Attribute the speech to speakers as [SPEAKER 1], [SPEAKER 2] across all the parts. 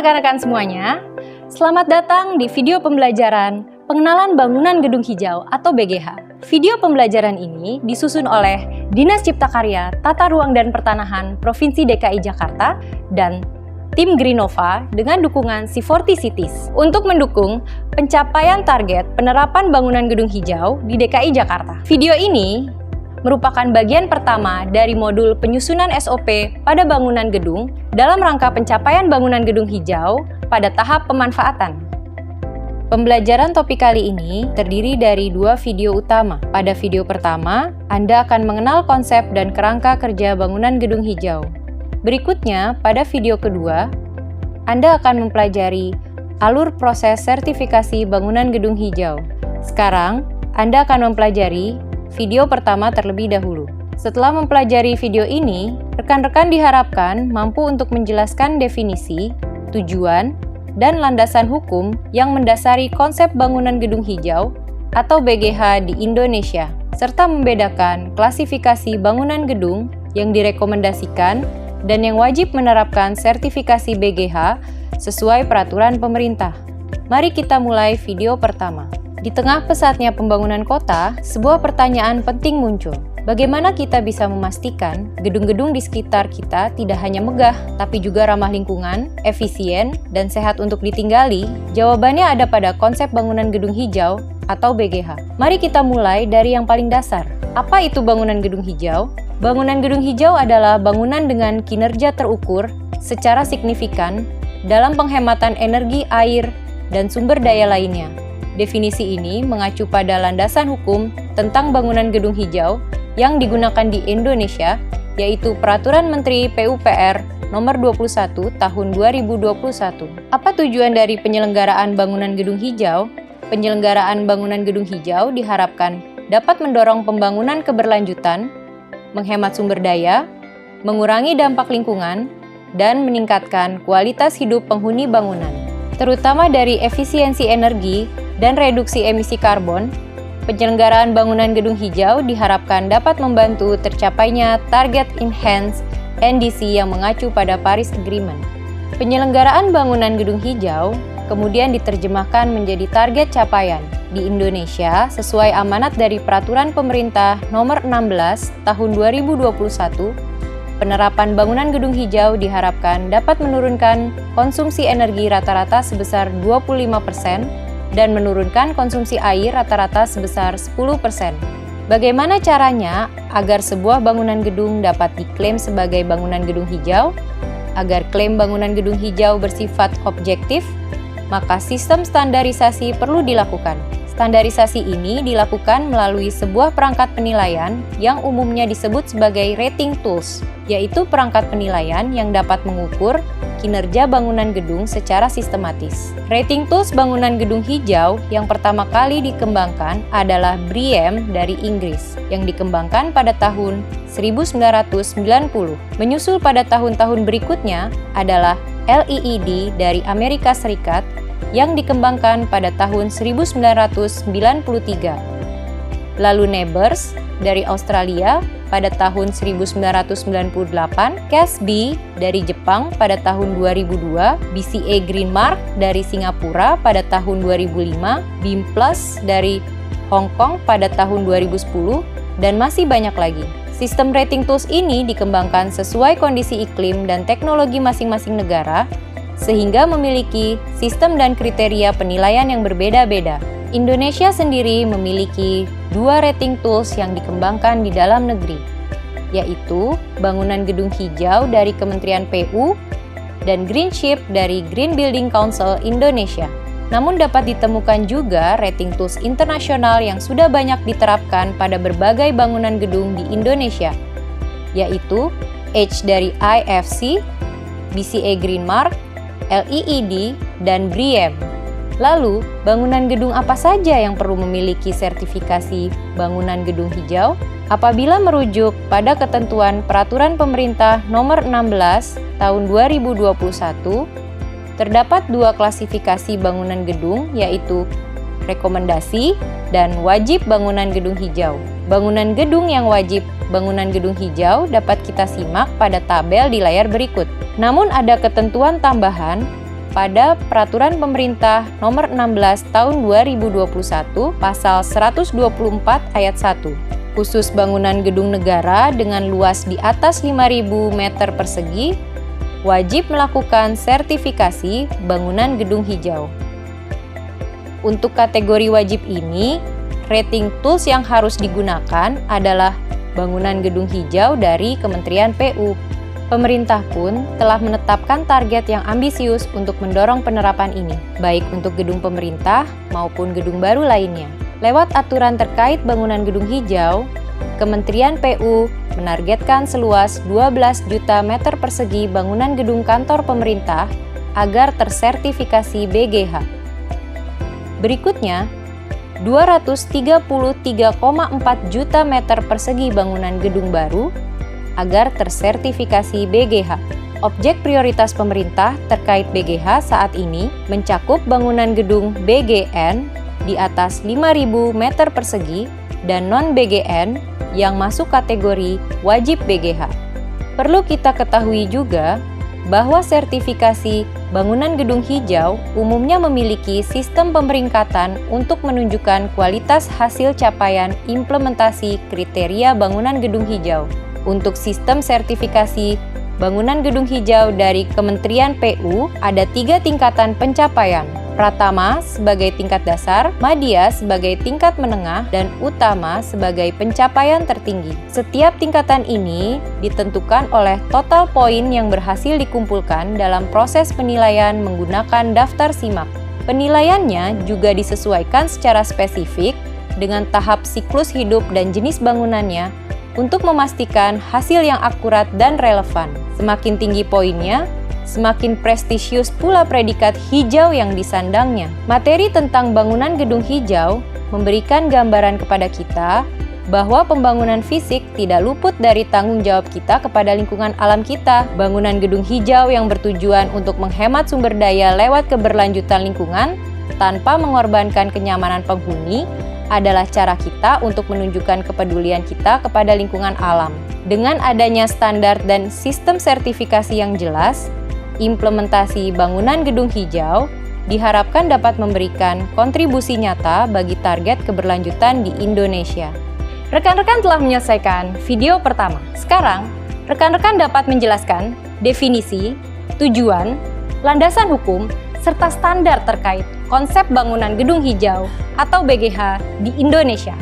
[SPEAKER 1] rekan-rekan semuanya, selamat datang di video pembelajaran Pengenalan Bangunan Gedung Hijau atau BGH. Video pembelajaran ini disusun oleh Dinas Cipta Karya, Tata Ruang dan Pertanahan Provinsi DKI Jakarta dan tim Greenova dengan dukungan C40 Cities untuk mendukung pencapaian target penerapan bangunan gedung hijau di DKI Jakarta. Video ini merupakan bagian pertama dari modul penyusunan SOP pada bangunan gedung dalam rangka pencapaian bangunan gedung hijau pada tahap pemanfaatan. Pembelajaran topik kali ini terdiri dari dua video utama. Pada video pertama, Anda akan mengenal konsep dan kerangka kerja bangunan gedung hijau. Berikutnya, pada video kedua, Anda akan mempelajari alur proses sertifikasi bangunan gedung hijau. Sekarang, Anda akan mempelajari video pertama terlebih dahulu. Setelah mempelajari video ini, rekan-rekan diharapkan mampu untuk menjelaskan definisi, tujuan, dan landasan hukum yang mendasari konsep bangunan gedung hijau atau BGH di Indonesia, serta membedakan klasifikasi bangunan gedung yang direkomendasikan dan yang wajib menerapkan sertifikasi BGH sesuai peraturan pemerintah. Mari kita mulai video pertama. Di tengah pesatnya pembangunan kota, sebuah pertanyaan penting muncul. Bagaimana kita bisa memastikan gedung-gedung di sekitar kita tidak hanya megah, tapi juga ramah lingkungan, efisien, dan sehat untuk ditinggali? Jawabannya ada pada konsep bangunan gedung hijau atau BGH. Mari kita mulai dari yang paling dasar. Apa itu bangunan gedung hijau? Bangunan gedung hijau adalah bangunan dengan kinerja terukur secara signifikan dalam penghematan energi, air, dan sumber daya lainnya. Definisi ini mengacu pada landasan hukum tentang bangunan gedung hijau yang digunakan di Indonesia, yaitu Peraturan Menteri PUPR Nomor 21 Tahun 2021. Apa tujuan dari penyelenggaraan bangunan gedung hijau? Penyelenggaraan bangunan gedung hijau diharapkan dapat mendorong pembangunan keberlanjutan, menghemat sumber daya, mengurangi dampak lingkungan, dan meningkatkan kualitas hidup penghuni bangunan, terutama dari efisiensi energi dan reduksi emisi karbon. Penyelenggaraan bangunan gedung hijau diharapkan dapat membantu tercapainya target Enhanced NDC yang mengacu pada Paris Agreement. Penyelenggaraan bangunan gedung hijau kemudian diterjemahkan menjadi target capaian di Indonesia sesuai amanat dari Peraturan Pemerintah Nomor 16 Tahun 2021. Penerapan bangunan gedung hijau diharapkan dapat menurunkan konsumsi energi rata-rata sebesar 25% dan menurunkan konsumsi air rata-rata sebesar 10%. Bagaimana caranya agar sebuah bangunan gedung dapat diklaim sebagai bangunan gedung hijau? Agar klaim bangunan gedung hijau bersifat objektif, maka sistem standarisasi perlu dilakukan. Standarisasi ini dilakukan melalui sebuah perangkat penilaian yang umumnya disebut sebagai rating tools, yaitu perangkat penilaian yang dapat mengukur kinerja bangunan gedung secara sistematis. Rating tools bangunan gedung hijau yang pertama kali dikembangkan adalah BREEAM dari Inggris, yang dikembangkan pada tahun 1990. Menyusul pada tahun-tahun berikutnya adalah LEED dari Amerika Serikat, yang dikembangkan pada tahun 1993. Lalu NEBRS dari Australia pada tahun 1998, CASB dari Jepang pada tahun 2002, BCA Green Mark dari Singapura pada tahun 2005, BEAM Plus dari Hong Kong pada tahun 2010, dan masih banyak lagi. Sistem rating tools ini dikembangkan sesuai kondisi iklim dan teknologi masing-masing negara, sehingga memiliki sistem dan kriteria penilaian yang berbeda-beda. Indonesia sendiri memiliki dua rating tools yang dikembangkan di dalam negeri, yaitu bangunan gedung hijau dari Kementerian PU dan Greenship dari Green Building Council Indonesia. Namun dapat ditemukan juga rating tools internasional yang sudah banyak diterapkan pada berbagai bangunan gedung di Indonesia, yaitu H dari IFC, BCA Green Mark, LEED, dan BREEAM. Lalu, bangunan gedung apa saja yang perlu memiliki sertifikasi bangunan gedung hijau? Apabila merujuk pada ketentuan Peraturan Pemerintah Nomor 16 Tahun 2021, terdapat dua klasifikasi bangunan gedung, yaitu rekomendasi dan wajib bangunan gedung hijau. Bangunan gedung yang wajib bangunan gedung hijau dapat kita simak pada tabel di layar berikut. Namun ada ketentuan tambahan pada Peraturan Pemerintah Nomor 16 Tahun 2021 Pasal 124 Ayat 1. Khusus bangunan gedung negara dengan luas di atas 5.000 meter persegi wajib melakukan sertifikasi bangunan gedung hijau. Untuk kategori wajib ini, rating tools yang harus digunakan adalah bangunan gedung hijau dari Kementerian PU. Pemerintah pun telah menetapkan target yang ambisius untuk mendorong penerapan ini, baik untuk gedung pemerintah maupun gedung baru lainnya. Lewat aturan terkait bangunan gedung hijau, Kementerian PU menargetkan seluas 12 juta meter persegi bangunan gedung kantor pemerintah agar tersertifikasi BGH. Berikutnya, 233,4 juta meter persegi bangunan gedung baru agar tersertifikasi BGH. Objek prioritas pemerintah terkait BGH saat ini mencakup bangunan gedung BGN di atas 5.000 meter persegi dan non-BGN yang masuk kategori wajib BGH. Perlu kita ketahui juga bahwa sertifikasi bangunan gedung hijau umumnya memiliki sistem pemeringkatan untuk menunjukkan kualitas hasil capaian implementasi kriteria bangunan gedung hijau. Untuk sistem sertifikasi bangunan gedung hijau dari Kementerian PU ada 3 tingkatan pencapaian. Pratama sebagai tingkat dasar, madya sebagai tingkat menengah, dan utama sebagai pencapaian tertinggi. Setiap tingkatan ini ditentukan oleh total poin yang berhasil dikumpulkan dalam proses penilaian menggunakan daftar simak. Penilaiannya juga disesuaikan secara spesifik dengan tahap siklus hidup dan jenis bangunannya untuk memastikan hasil yang akurat dan relevan. Semakin tinggi poinnya, semakin prestisius pula predikat hijau yang disandangnya. Materi tentang bangunan gedung hijau memberikan gambaran kepada kita bahwa pembangunan fisik tidak luput dari tanggung jawab kita kepada lingkungan alam kita. Bangunan gedung hijau yang bertujuan untuk menghemat sumber daya lewat keberlanjutan lingkungan tanpa mengorbankan kenyamanan penghuni adalah cara kita untuk menunjukkan kepedulian kita kepada lingkungan alam. Dengan adanya standar dan sistem sertifikasi yang jelas, implementasi bangunan gedung hijau diharapkan dapat memberikan kontribusi nyata bagi target keberlanjutan di Indonesia. Rekan-rekan telah menyelesaikan video pertama. Sekarang, rekan-rekan dapat menjelaskan definisi, tujuan, landasan hukum, serta standar terkait konsep bangunan gedung hijau atau BGH di Indonesia.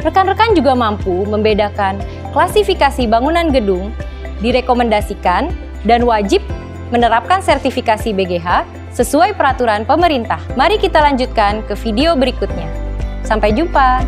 [SPEAKER 1] Rekan-rekan juga mampu membedakan klasifikasi bangunan gedung, direkomendasikan, dan wajib menerapkan sertifikasi BGH sesuai peraturan pemerintah. Mari kita lanjutkan ke video berikutnya. Sampai jumpa!